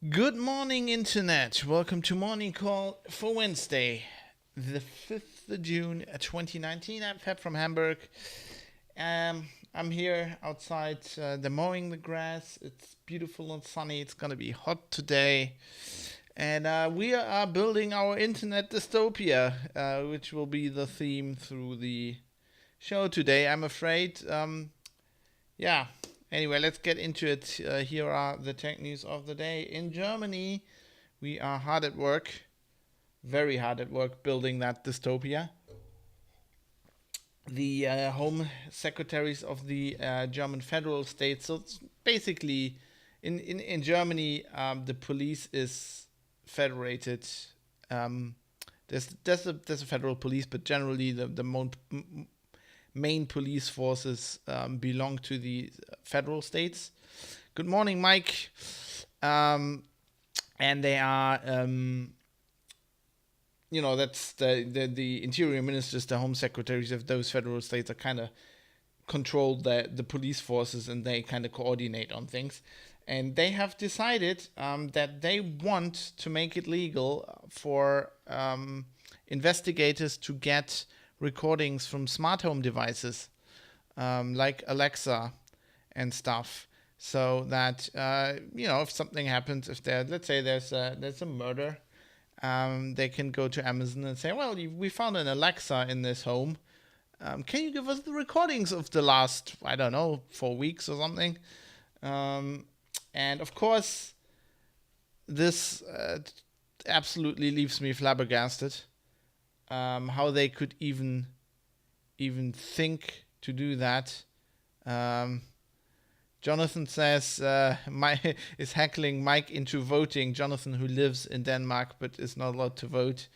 Good morning, Internet. Welcome to Morning Call for Wednesday, the 5th of June 2019. I'm Fab from Hamburg. I'm here outside. They're mowing the grass. It's beautiful and sunny. It's going to be hot today. And we are building our Internet dystopia, which will be the theme through the show today, I'm afraid. Yeah. Anyway, let's get into it. Here are the tech news of the day. In Germany, we are hard at work, very hard at work, building that dystopia. The home secretaries of the German federal state. So it's basically, in Germany, the police is federated. There's a federal police, but generally the main police forces belong to the federal states. Good morning, Mike. And they are, that's the interior ministers, the home secretaries of those federal states are kind of control the police forces, and they kind of coordinate on things. And they have decided that they want to make it legal for investigators to get recordings from smart home devices like Alexa and stuff, so that if something happens, if let's say there's a murder, they can go to Amazon and say, well, we found an Alexa in this home. Can you give us the recordings of the last, 4 weeks or something? And of course, this absolutely leaves me flabbergasted. How they could even think to do that. Jonathan says is heckling Mike into voting. Jonathan, who lives in Denmark but is not allowed to vote.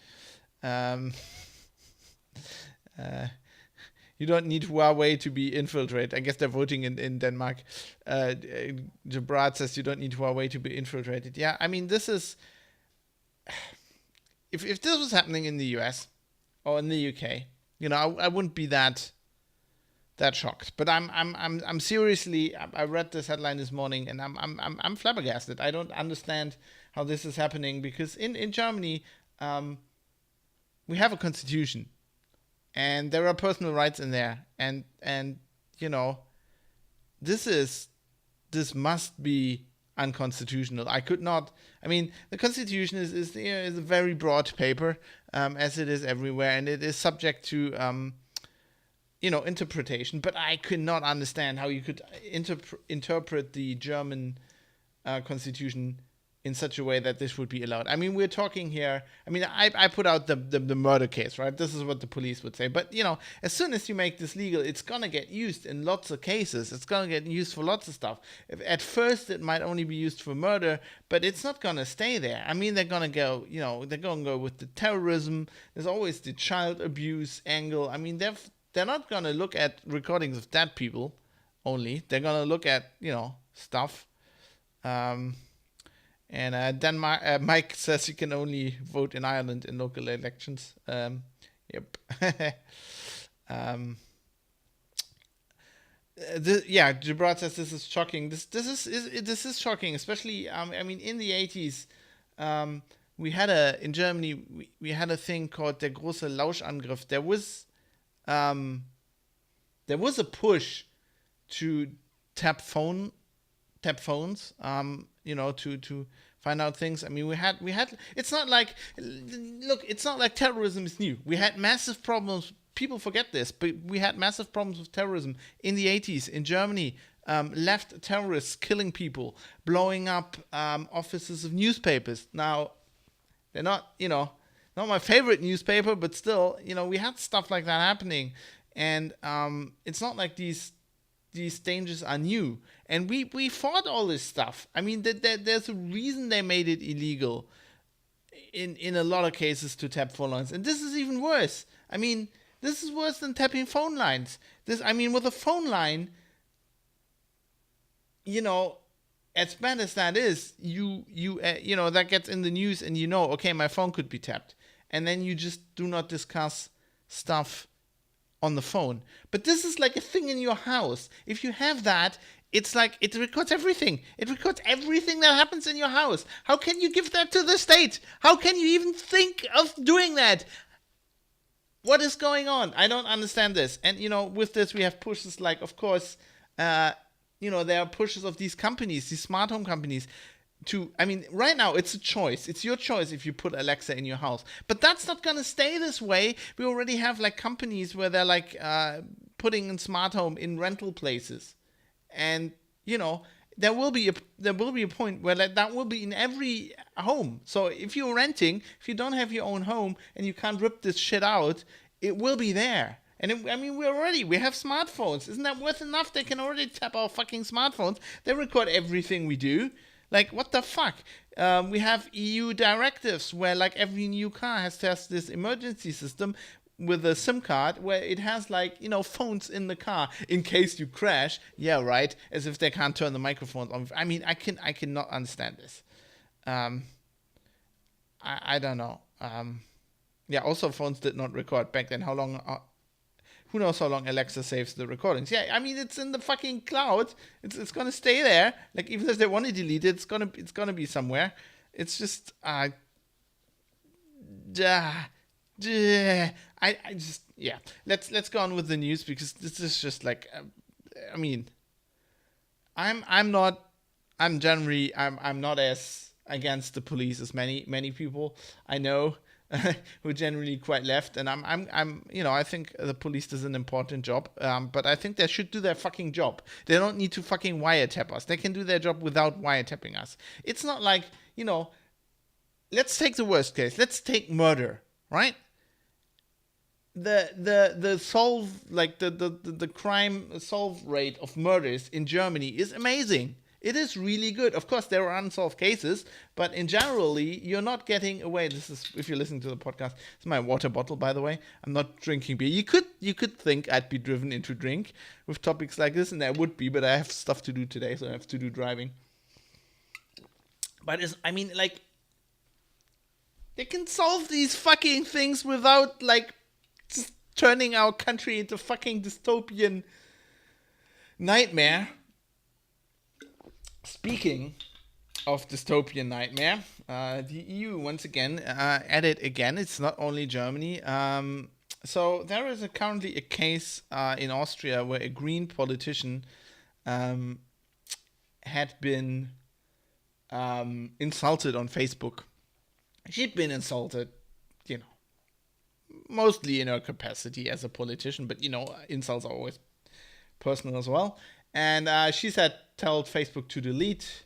You don't need Huawei to be infiltrated. I guess they're voting in Denmark. Jabrat says you don't need Huawei to be infiltrated. Yeah, I mean, this is... If this was happening in the US or in the UK, I wouldn't be that shocked. But I'm seriously... I read this headline this morning, and I'm flabbergasted. I don't understand how this is happening, because in Germany, we have a constitution. And there are personal rights in there, and this must be unconstitutional. I could not. I mean, the Constitution is a very broad paper, as it is everywhere, and it is subject to interpretation. But I could not understand how you could interpret the German Constitution in such a way that this would be allowed. I mean, we're talking here... I mean, I put out the murder case, right? This is what the police would say. But, as soon as you make this legal, it's going to get used in lots of cases. It's going to get used for lots of stuff. At first, it might only be used for murder, but it's not going to stay there. I mean, they're going to go, they're going to go with the terrorism. There's always the child abuse angle. I mean, they're not going to look at recordings of dead people only. They're going to look at, stuff. And Denmark, Mike says you can only vote in Ireland in local elections. Yep. Jabrat says this is shocking. This is shocking, especially. I mean, in the 80s, in Germany we had a thing called der große Lauschangriff. There was there was a push to tap phones, to find out things. I mean, we had. It's not like, look, it's not like terrorism is new. We had massive problems. People forget this, but we had massive problems with terrorism in the 80s in Germany. Left terrorists killing people, blowing up offices of newspapers. Now, they're not, not my favorite newspaper, but still, we had stuff like that happening, and it's not like these dangers are new. And we fought all this stuff. I mean, there's a reason they made it illegal in a lot of cases to tap phone lines. And this is even worse. I mean, this is worse than tapping phone lines. With a phone line, as bad as that is, that gets in the news, and okay, my phone could be tapped, and then you just do not discuss stuff on the phone. But this is like a thing in your house. If you have that, it's like it records everything. It records everything that happens in your house. How can you give that to the state? How can you even think of doing that? What is going on? I don't understand this. And with this, we have pushes like, of course, there are pushes of these companies, these smart home companies, right now it's a choice. It's your choice if you put Alexa in your house. But that's not going to stay this way. We already have like companies where they're like putting in smart home in rental places. And, there will be a point where that will be in every home. So if you're renting, if you don't have your own home and you can't rip this shit out, it will be there. And we have smartphones. Isn't that worth enough? They can already tap our fucking smartphones. They record everything we do. Like, what the fuck? We have EU directives where, like, every new car has to have this emergency system with a SIM card where it has, like, phones in the car in case you crash. Yeah, right. As if they can't turn the microphones on. I mean, I cannot understand this. I don't know. Also, phones did not record back then. How long? Who knows how long Alexa saves the recordings? Yeah, I mean, it's in the fucking cloud. It's gonna stay there. Like, even if they want to delete it, it's gonna be somewhere. It's just Let's go on with the news, because this is just like, I'm not as against the police as many people I know who are generally quite left, and I think the police does an important job, but I think they should do their fucking job. They don't need to fucking wiretap us. They can do their job without wiretapping us. It's not like, let's take the worst case. Let's take murder, right? The crime solve rate of murders in Germany is amazing. It is really good. Of course, there are unsolved cases, but in generally, you're not getting away. This is, if you're listening to the podcast, it's my water bottle, by the way. I'm not drinking beer. You could think I'd be driven into drink with topics like this, and I would be, but I have stuff to do today, so I have to do driving. But they can solve these fucking things without, like, just turning our country into fucking dystopian nightmare. Speaking of dystopian nightmare, the EU once again at it again. It's not only Germany. So there is currently a case in Austria where a Green politician had been insulted on Facebook. She'd been insulted, mostly in her capacity as a politician, but insults are always personal as well. And she told Facebook to delete.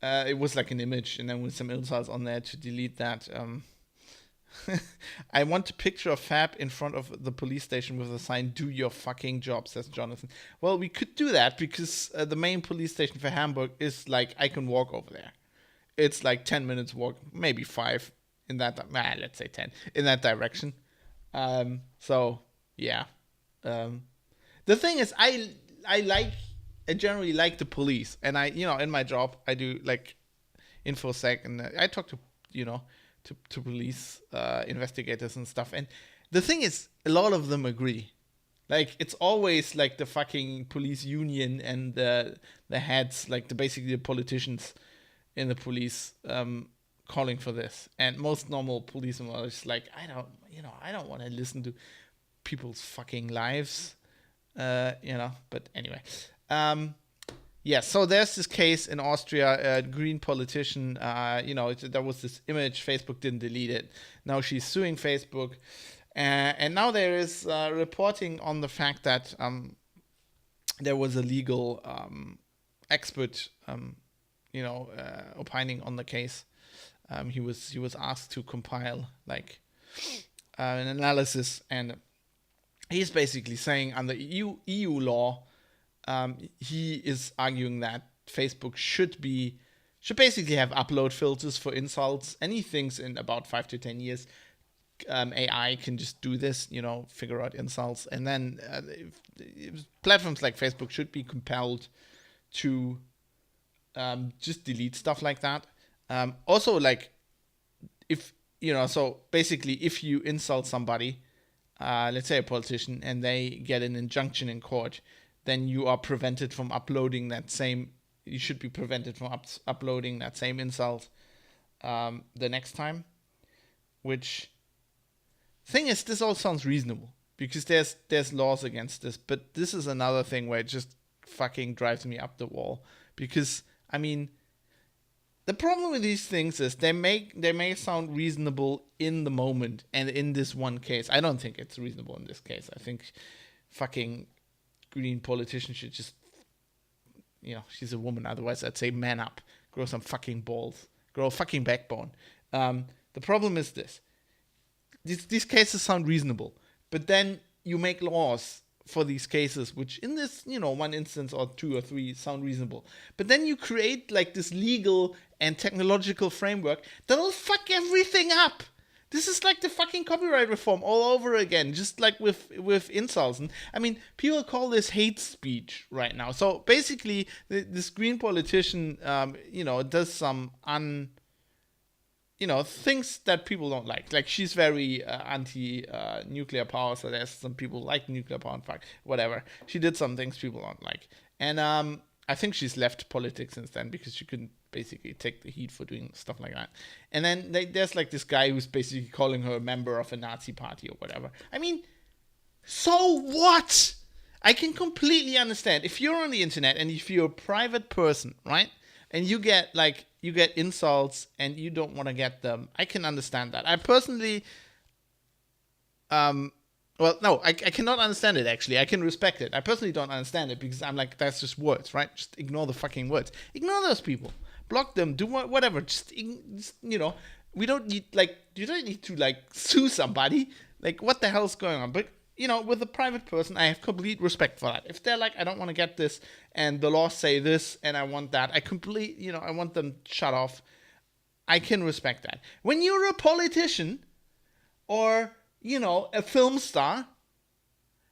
It was like an image, and then with some insults on there to delete that. I want a picture of Fab in front of the police station with a sign, "Do your fucking job," says Jonathan. Well, we could do that because the main police station for Hamburg is like, I can walk over there. It's like 10 minutes walk, maybe 5 in that, let's say 10 in that direction. So yeah. The thing is, I generally like the police, and in my job I do like infosec, and I talk to to police investigators and stuff. And the thing is, a lot of them agree. Like, it's always like the fucking police union and the heads, like basically the politicians in the police, calling for this. And most normal policemen are just like, I don't want to listen to people's fucking lives. But anyway. Yeah, so there's this case in Austria, a green politician, there was this image, Facebook didn't delete it. Now she's suing Facebook. And now there is reporting on the fact that there was a legal expert, opining on the case. He was asked to compile an analysis, and he's basically saying under EU law, he is arguing that Facebook should basically have upload filters for insults. And he thinks in about 5 to 10 years, AI can just do this, figure out insults. And then if platforms like Facebook should be compelled to just delete stuff like that. Also, so basically, if you insult somebody, let's say a politician, and they get an injunction in court, then you are prevented from uploading that same. You should be prevented from uploading that same insult the next time. Which thing is, this all sounds reasonable because there's laws against this, but this is another thing where it just fucking drives me up the wall. Because I mean, the problem with these things is they may sound reasonable in the moment, and in this one case, I don't think it's reasonable in this case. I think fucking green politician should just, she's a woman. Otherwise, I'd say man up, grow some fucking balls, grow a fucking backbone. The problem is this: these cases sound reasonable, but then you make laws for these cases, which in this, one instance or two or three sound reasonable. But then you create this legal and technological framework that'll fuck everything up. This is like the fucking copyright reform all over again, just like with insults. And I mean, people call this hate speech right now. So basically, this green politician, does some things that people don't like. Like, she's very anti-nuclear power, so there's some people like nuclear power, in fact, whatever. She did some things people don't like. And I think she's left politics since then because she couldn't basically take the heat for doing stuff like that. And then there's this guy who's basically calling her a member of a Nazi party or whatever. I mean, so what? I can completely understand. If you're on the internet and if you're a private person, right? And you get insults and you don't want to get them, I can understand that. I personally, I cannot understand it, actually. I can respect it. I personally don't understand it because I'm like, that's just words, right? Just ignore the fucking words. Ignore those people. Block them. Do whatever. Just we don't need, you don't need to, sue somebody. What the hell's going on? But, with a private person, I have complete respect for that. If they're like, I don't want to get this, and the laws say this, and I want that, I want them shut off. I can respect that. When you're a politician or, a film star,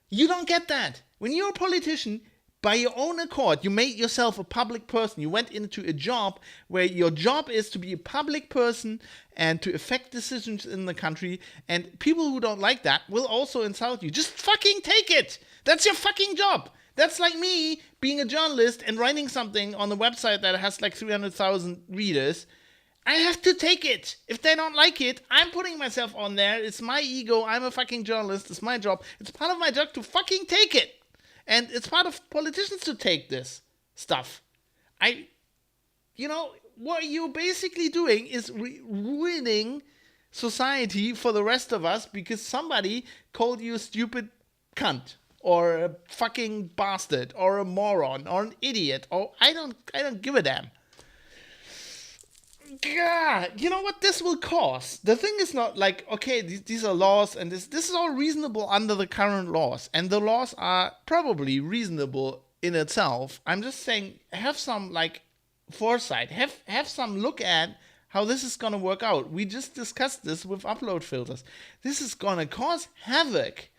you don't get that. When you're a politician, by your own accord, you made yourself a public person. You went into a job where your job is to be a public person and to affect decisions in the country. And people who don't like that will also insult you. Just fucking take it. That's your fucking job. That's like me being a journalist and writing something on a website that has 300,000 readers. I have to take it. If they don't like it, I'm putting myself on there. It's my ego. I'm a fucking journalist. It's my job. It's part of my job to fucking take it. And it's part of politicians to take this stuff. What you're basically doing is ruining society for the rest of us because somebody called you a stupid cunt or a fucking bastard or a moron or an idiot or I don't give a damn. God, you know what this will cause? The thing is not okay, these are laws and this is all reasonable under the current laws. And the laws are probably reasonable in itself. I'm just saying, have some foresight. Have some look at how this is going to work out. We just discussed this with upload filters. This is going to cause havoc.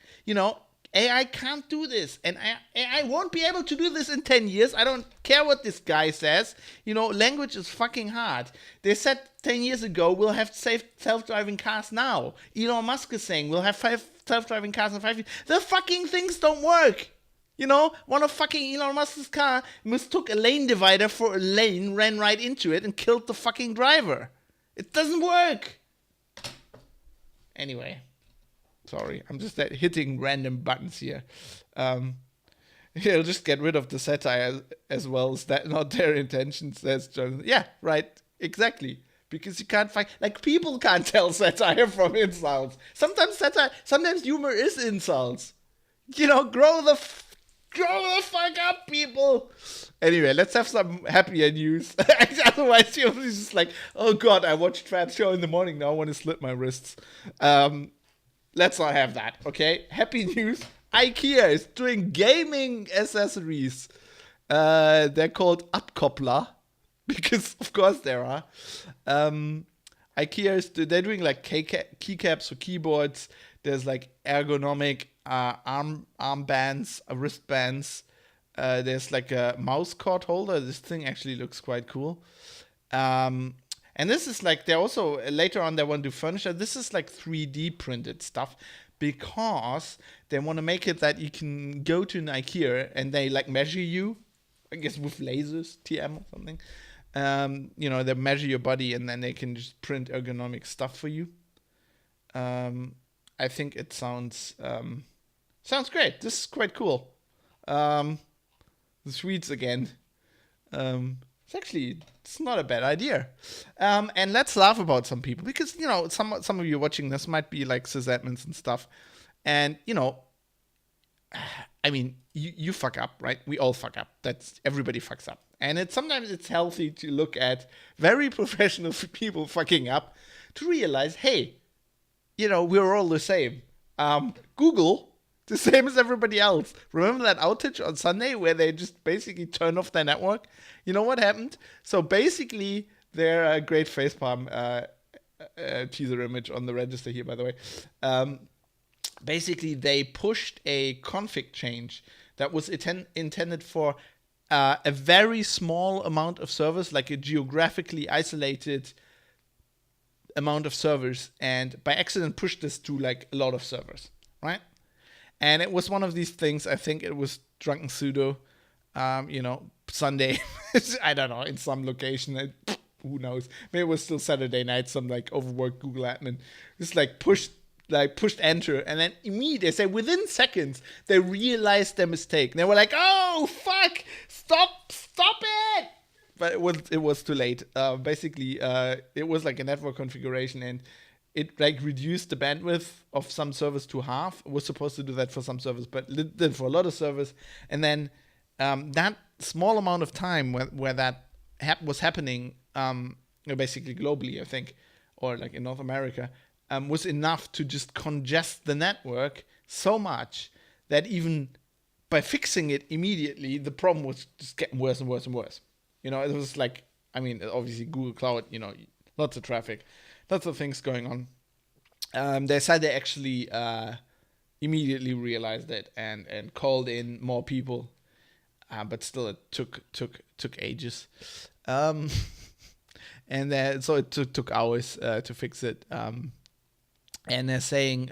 AI can't do this, and AI won't be able to do this in 10 years. I don't care what this guy says. Language is fucking hard. They said 10 years ago we'll have self-driving cars now. Elon Musk is saying we'll have 5 self-driving cars in 5 years. The fucking things don't work. One of fucking Elon Musk's car mistook a lane divider for a lane, ran right into it, and killed the fucking driver. It doesn't work. Anyway. Sorry, I'm just hitting random buttons here. He'll just get rid of the satire as well. Is that not their intention? Says Jonathan. Yeah, right. Exactly. Because you can't find, like, people can't tell satire from insults. Sometimes humor is insults. Grow the fuck up, people. Anyway, let's have some happier news. Otherwise, you're just like, oh god, I watched Fat Show in the morning. Now I want to slit my wrists. Let's not have that, okay? Happy news. IKEA is doing gaming accessories. They're called Abkoppler. Because, of course, there are. IKEA they're doing like keycaps for keyboards. There's like ergonomic armbands, wristbands. There's like a mouse cord holder. This thing actually looks quite cool. And this is like, they're also, later on they want to do furniture. This is like 3D printed stuff because they want to make it that you can go to an IKEA and they like measure you, I guess with lasers, TM or something. They measure your body and then they can just print ergonomic stuff for you. I think it sounds great. This is quite cool. The Swedes again. It's not a bad idea. And let's laugh about some people because, some of you watching this might be like sysadmins and stuff. And, I mean, you fuck up, right? We all fuck up. Everybody fucks up. And sometimes it's healthy to look at very professional people fucking up to realize, hey, we're all the same. Google, the same as everybody else. Remember that outage on Sunday where they just basically turned off their network? You know what happened? So basically, their great facepalm teaser image on the register here, by the way. Basically, they pushed a config change that was intended for a very small amount of servers, like a geographically isolated amount of servers, and by accident pushed this to like a lot of servers, right? And it was one of these things. I think it was drunken sudo, Sunday. I don't know, in some location. Who knows? Maybe it was still Saturday night. Some like overworked Google admin just pushed enter, and then immediately they say within seconds they realized their mistake. And they were like, "Oh fuck! Stop it!" But it was too late. Basically, it was like a network configuration, and it like reduced the bandwidth of some servers to half. It was supposed to do that for some servers, but it did for a lot of servers. And then that small amount of time where that was happening, basically globally, I think, or like in North America, was enough to just congest the network so much that even by fixing it immediately, the problem was just getting worse and worse and worse. It was like, I mean, obviously Google Cloud, lots of traffic, lots of things going on. They said they actually immediately realized it and called in more people, but still it took ages. And so it took hours to fix it. And they're saying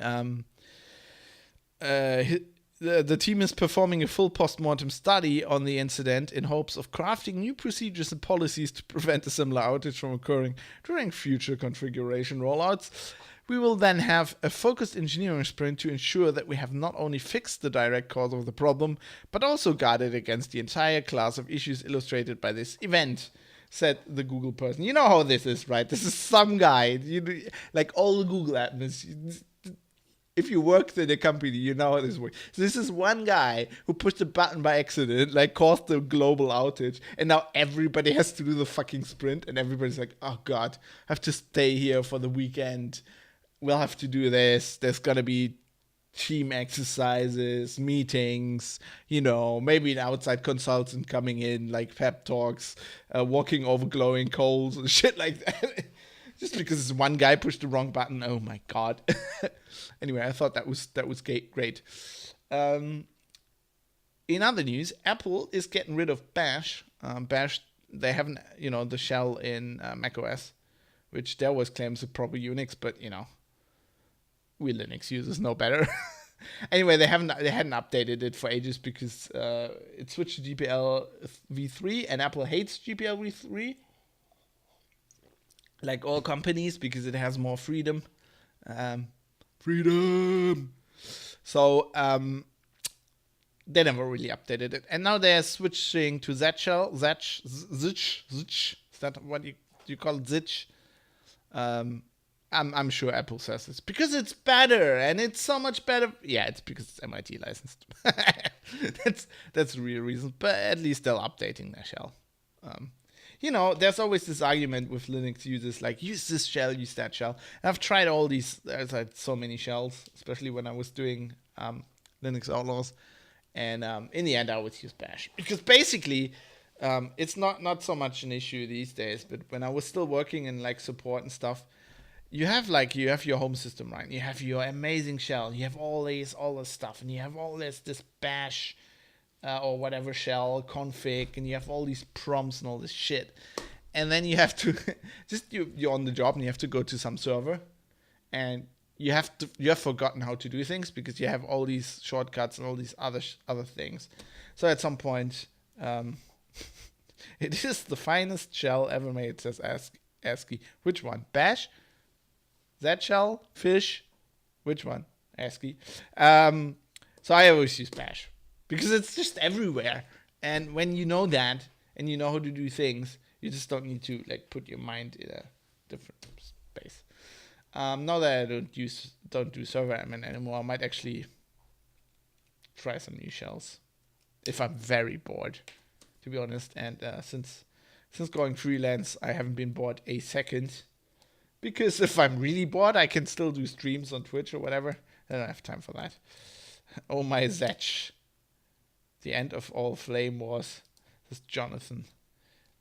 the team is performing a full post-mortem study on the incident in hopes of crafting new procedures and policies to prevent a similar outage from occurring during future configuration rollouts. We will then have a focused engineering sprint to ensure that we have not only fixed the direct cause of the problem, but also guarded against the entire class of issues illustrated by this event, said the Google person. You know how this is, right? This is some guy, like all Google admins. If you worked in a company, you know how this works. So this is one guy who pushed a button by accident, like caused the global outage, and now everybody has to do the fucking sprint, and everybody's like, oh god, I have to stay here for the weekend. We'll have to do this. There's gonna be team exercises, meetings, maybe an outside consultant coming in, like pep talks, walking over glowing coals and shit like that. Just because this one guy pushed the wrong button. Oh my god. Anyway, I thought that was great. In other news, Apple is getting rid of Bash. Bash, they haven't, the shell in macOS, which there was claims of proper Unix, but we Linux users know better. Anyway, they hadn't updated it for ages because it switched to GPL v3, and Apple hates GPL v3, like all companies, because it has more freedom. Freedom. So they never really updated it. And now they're switching to Zshell. Zich. Is that what you call it? Zich? I'm sure Apple says this because it's better and it's so much better. Yeah, it's because it's MIT licensed. that's the real reason. But at least they're updating their shell. There's always this argument with Linux users like use this shell, use that shell. And I've tried all these. There's like so many shells, especially when I was doing Linux Outlaws. And in the end, I would use Bash because basically, it's not so much an issue these days. But when I was still working in like support and stuff, you have your home system, right? You have your amazing shell. You have all this stuff, and you have all this Bash or whatever shell config, and you have all these prompts and all this shit. And then you have to you're on the job, and you have to go to some server, and you have forgotten how to do things because you have all these shortcuts and all these other things. So at some point, it is the finest shell ever made, says ASCII. Which one? Bash? That shell? Fish? Which one? ASCII. So I always use Bash because it's just everywhere. And when you know that and you know how to do things, you just don't need to like put your mind in a different space. Now that I don't do server admin anymore, I might actually try some new shells if I'm very bored, to be honest. And since going freelance, I haven't been bored a second. Because if I'm really bored, I can still do streams on Twitch or whatever. I don't have time for that. Oh my Zech. The end of all flame wars. This is Jonathan.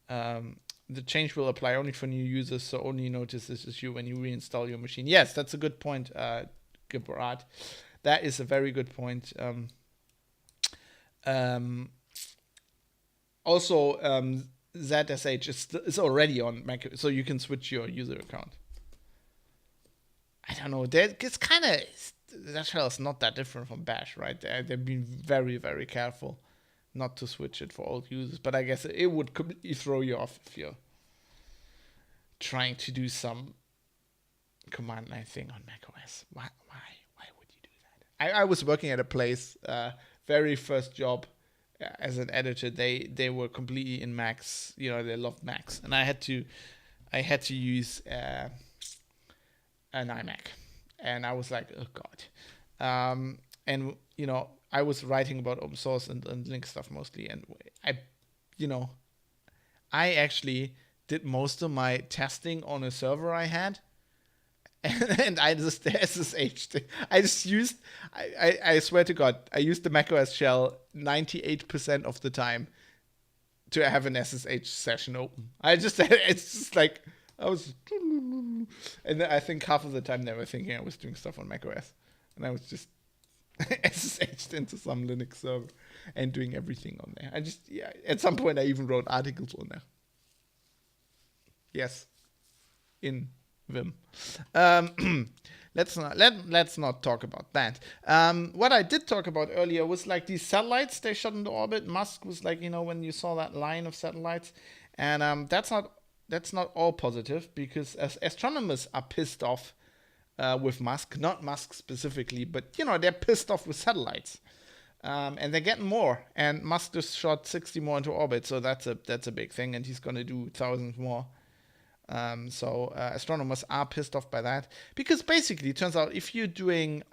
The change will apply only for new users, so only notice this issue when you reinstall your machine. Yes, that's a good point, Gebrat. That is a very good point. Also, ZSH is already on Mac, so you can switch your user account. I don't know. It's kind of that shell is not that different from Bash, right? They've been very, very careful not to switch it for all users. But I guess it would completely throw you off if you're trying to do some command line thing on macOS. Why would you do that? I was working at a place, very first job as an editor. They were completely in Macs. They loved Macs, and I had to use an iMac, and I was like, oh god. And I was writing about open source and Linux stuff mostly, and I actually did most of my testing on a server I had, and I just SSH'd. I swear to God, I used the macOS shell 98% of the time to have an SSH session open. It's just like I was, and I think half of the time they were thinking I was doing stuff on macOS, and I was just SSH'd into some Linux server and doing everything on there. At some point I even wrote articles on there. Yes, in Vim. Let's not talk about that. What I did talk about earlier was like these satellites they shot into orbit. Musk was like, when you saw that line of satellites, and that's not all positive because astronomers are pissed off with Musk, not Musk specifically, but they're pissed off with satellites, and they're getting more. And Musk just shot 60 more into orbit, so that's a big thing, and he's gonna do thousands more. So astronomers are pissed off by that because basically it turns out if you're doing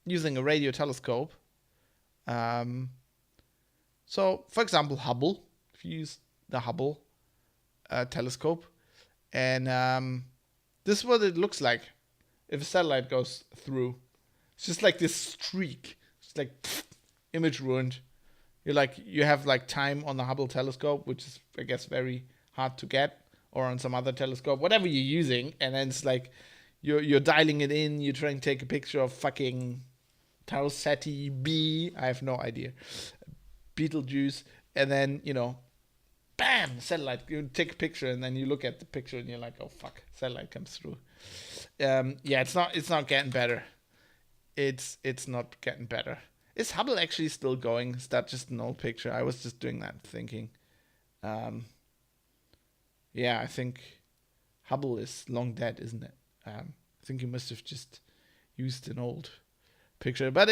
using a radio telescope, so for example Hubble, if you use the Hubble telescope, and this is what it looks like if a satellite goes through. It's just like this streak. It's like image ruined. You have like time on the Hubble telescope, which is I guess very hard to get, or on some other telescope, whatever you're using, and then it's like you're dialing it in, you're trying to take a picture of fucking Tau Ceti B, I have no idea, Betelgeuse, and then, bam, satellite, you take a picture, and then you look at the picture, and you're like, oh fuck, satellite comes through. It's not getting better. It's not getting better. Is Hubble actually still going? Is that just an old picture? I was just doing that thinking. Yeah, I think Hubble is long dead, isn't it? I think you must have just used an old picture. But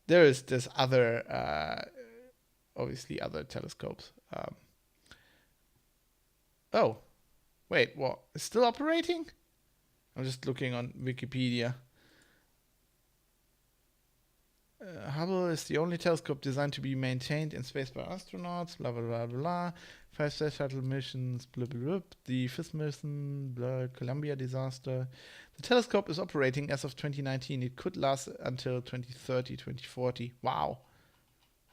there's other obviously other telescopes. Oh, wait, what? It's still operating? I'm just looking on Wikipedia. Hubble is the only telescope designed to be maintained in space by astronauts, blah, blah, blah, blah. 5 space shuttle missions, blah, blah, blah. The fifth mission, blah, Columbia disaster. The telescope is operating as of 2019. It could last until 2030, 2040. Wow.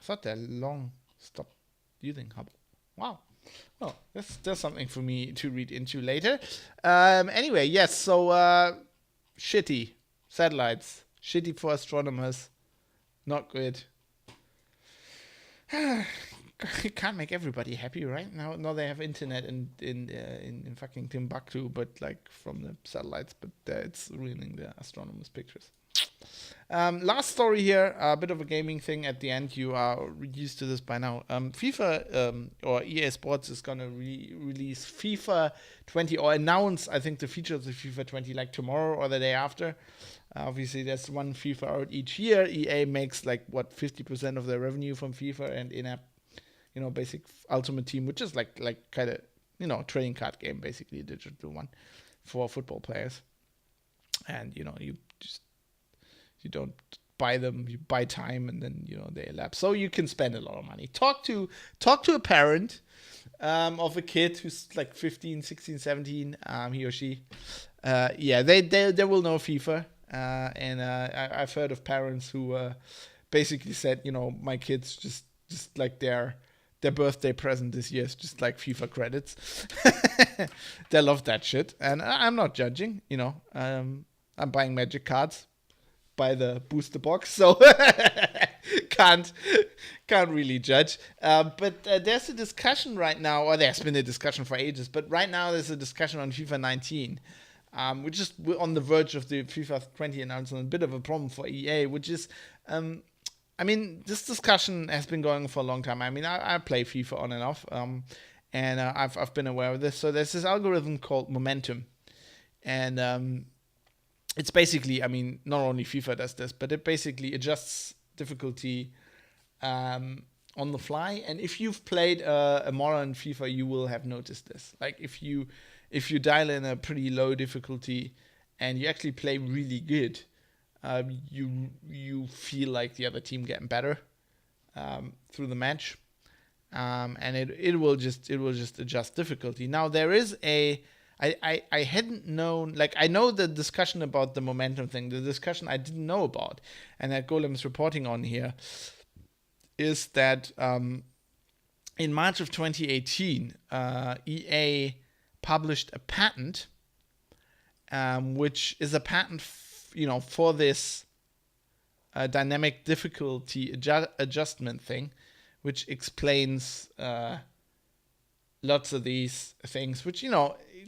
I thought that long stopped using Hubble. Wow. Well, that's something for me to read into later. Anyway, yes, so shitty satellites. Shitty for astronomers. Not good. Can't make everybody happy, right? Now they have internet in fucking Timbuktu, but like from the satellites, but it's ruining the astronomers' pictures. Last story here, a bit of a gaming thing at the end. You are used to this by now. FIFA or EA Sports is gonna release FIFA 20 or announce, I think, the features of FIFA 20 like tomorrow or the day after. Obviously, there's one FIFA out each year. EA makes like 50% of their revenue from FIFA and in-app, basic Ultimate Team, which is like kind of trading card game, basically a digital one for football players. And you don't buy them, you buy time, and then they elapse. So you can spend a lot of money. Talk to a parent of a kid who's like 15, 16, 17, he or she. They will know FIFA. And I've heard of parents who basically said, my kids just like their birthday present this year is just like FIFA credits. They love that shit, and I'm not judging. I'm buying Magic cards by the booster box, so can't really judge. But there's a discussion right now, or there's been a discussion for ages, but right now there's a discussion on FIFA 19. Which is on the verge of the FIFA 20 announcement, a bit of a problem for EA, which is, this discussion has been going for a long time. I play FIFA on and off, and I've been aware of this. So there's this algorithm called Momentum, and it's basically, not only FIFA does this, but it basically adjusts difficulty on the fly. And if you've played a modern FIFA, you will have noticed this. Like if you dial in a pretty low difficulty and you actually play really good, you feel like the other team getting better through the match, and it will just adjust difficulty. Now there is I hadn't known, like I know the discussion about the momentum thing. The discussion I didn't know about, and that Golem's reporting on here, is that in March of 2018, EA published a patent, which is a patent, for this dynamic difficulty adjustment thing, which explains lots of these things. Which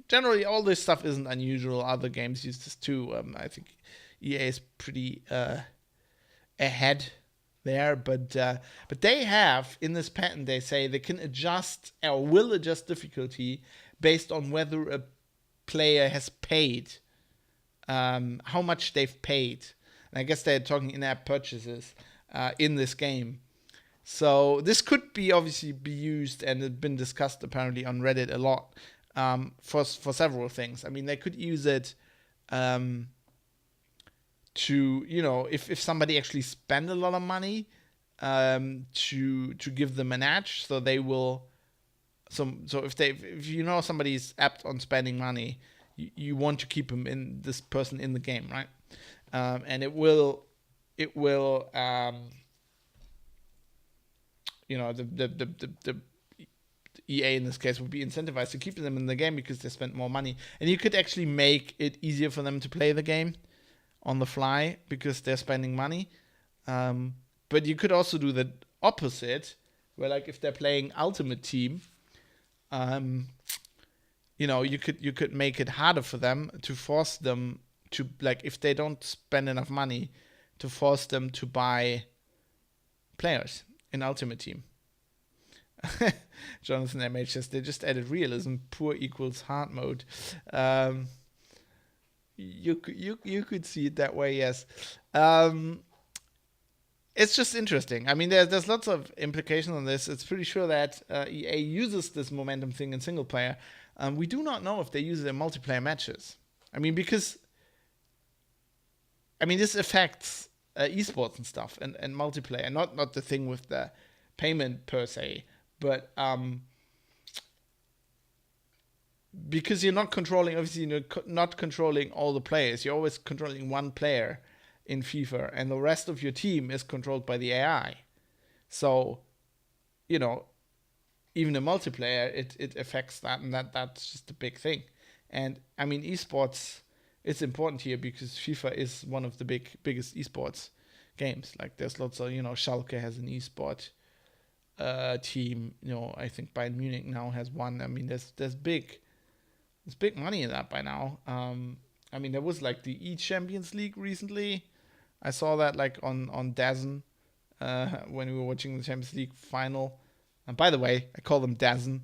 generally all this stuff isn't unusual. Other games use this too. I think EA is pretty ahead there, but they have in this patent, they say they can adjust or will adjust difficulty based on whether a player has paid, how much they've paid. And I guess they're talking in-app purchases in this game. So this could obviously be used, and it's been discussed apparently on Reddit a lot, for several things. They could use it to, if somebody actually spend a lot of money, to give them an edge, so they will. So if somebody's apt on spending money, you want to keep this person in the game, right? And it will the EA in this case would be incentivized to keep them in the game because they spent more money, and you could actually make it easier for them to play the game on the fly because they're spending money. But you could also do the opposite, where like if they're playing Ultimate Team, you could make it harder for them, to force them to, like, if they don't spend enough money, to force them to buy players in Ultimate Team. Jonathan MH says they just added realism. Poor equals hard mode. You could see it that way, yes. it's just interesting. I mean, there's lots of implications on this. It's pretty sure that EA uses this momentum thing in single player. We do not know if they use it in multiplayer matches. I mean, because this affects esports and stuff and multiplayer. Not the thing with the payment per se, but because you're not controlling, obviously, not controlling all the players. You're always controlling one player in FIFA, and the rest of your team is controlled by the AI. So, even in multiplayer, it affects that, and that's just a big thing. And I mean, esports, it's important here because FIFA is one of the biggest esports games. Like, there's lots of, Schalke has an esport team. I think Bayern Munich now has one. I mean, there's big money in that by now. There was like the E-Champions League recently. I saw that like on DAZN when we were watching the Champions League final. And by the way, I call them DAZN.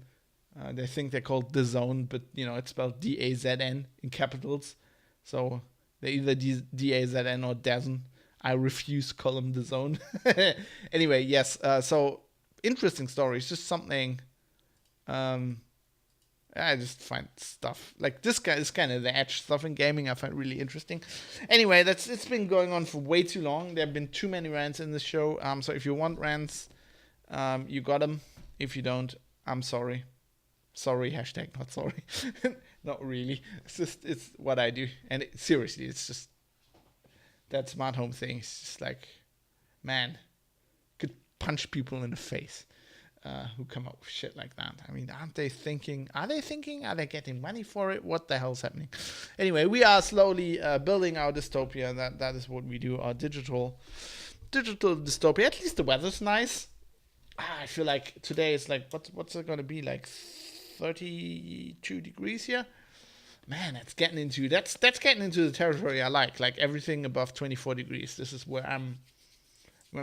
They think they're called The Zone, but it's spelled DAZN in capitals. So they're either DAZN or DAZN. I refuse to call them The Zone. Anyway, yes. So interesting story. It's just something. I just find stuff like this guy is kind of the edge stuff in gaming I find really interesting. Anyway, it's been going on for way too long. There have been too many rants in the show. So if you want rants, you got them. If you don't, I'm sorry. Sorry, hashtag not sorry. Not really. It's what I do. And seriously, it's just that smart home thing. It's just like, man, could punch people in the face. Who come up with shit like that. I mean, are they thinking? Are they getting money for it? What the hell's happening? Anyway, we are slowly building our dystopia. That is what we do. Our digital dystopia. At least the weather's nice. I feel like today is like, what's it going to be? Like 32 degrees here? Man, that's getting into the territory I like. Like everything above 24 degrees. This is where I'm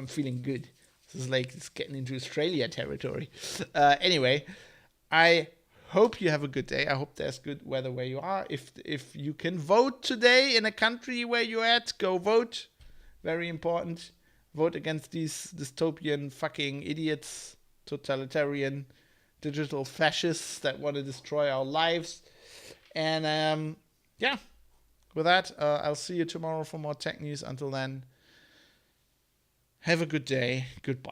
feeling good. This is like it's getting into Australia territory. Anyway, I hope you have a good day. I hope there's good weather where you are. If you can vote today in a country where you're at, go vote. Very important. Vote against these dystopian fucking idiots, totalitarian, digital fascists that want to destroy our lives. And with that, I'll see you tomorrow for more tech news. Until then, have a good day. Goodbye.